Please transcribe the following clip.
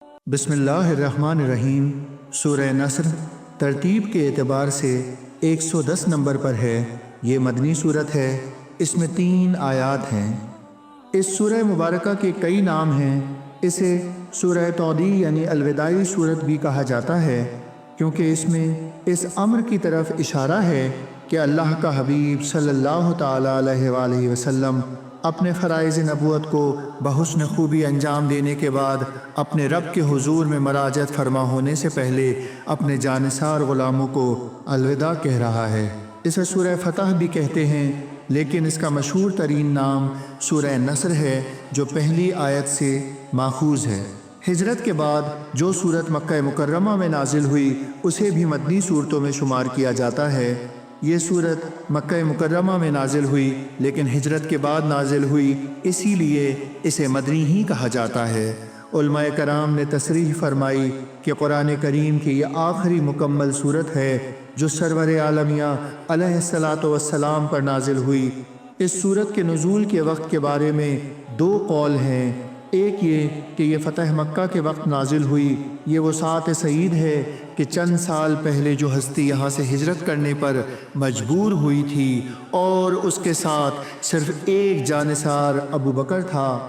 بسم اللہ الرحمن الرحیم۔ سورہ نصر ترتیب کے اعتبار سے 110 نمبر پر ہے۔ یہ مدنی صورت ہے۔ اس میں 3 آیات ہیں۔ اس سورہ مبارکہ کے کئی نام ہیں۔ اسے سورہ تودیع یعنی الوداعی صورت بھی کہا جاتا ہے، کیونکہ اس میں اس امر کی طرف اشارہ ہے کہ اللہ کا حبیب صلی اللہ تعالیٰ علیہ وآلہ وسلم اپنے فرائض نبوت کو بحسن خوبی انجام دینے کے بعد اپنے رب کے حضور میں مراجعت فرما ہونے سے پہلے اپنے جانثار غلاموں کو الوداع کہہ رہا ہے۔ اسے سورہ فتح بھی کہتے ہیں، لیکن اس کا مشہور ترین نام سورہ نصر ہے، جو پہلی آیت سے ماخوذ ہے۔ ہجرت کے بعد جو سورت مکہ مکرمہ میں نازل ہوئی اسے بھی مدنی صورتوں میں شمار کیا جاتا ہے۔ یہ سورت مکہ مکرمہ میں نازل ہوئی لیکن ہجرت کے بعد نازل ہوئی، اسی لیے اسے مدنی ہی کہا جاتا ہے۔ علماء کرام نے تصریح فرمائی کہ قرآن کریم کی یہ آخری مکمل سورت ہے جو سرور عالمیہ علیہ الصلاۃ والسلام پر نازل ہوئی۔ اس سورت کے نزول کے وقت کے بارے میں 2 قول ہیں۔ ایک یہ کہ یہ فتح مکہ کے وقت نازل ہوئی، یہ وسعت سعید ہے کہ چند سال پہلے جو ہستی یہاں سے ہجرت کرنے پر مجبور ہوئی تھی اور اس کے ساتھ صرف ایک جانثار ابو بکر تھا،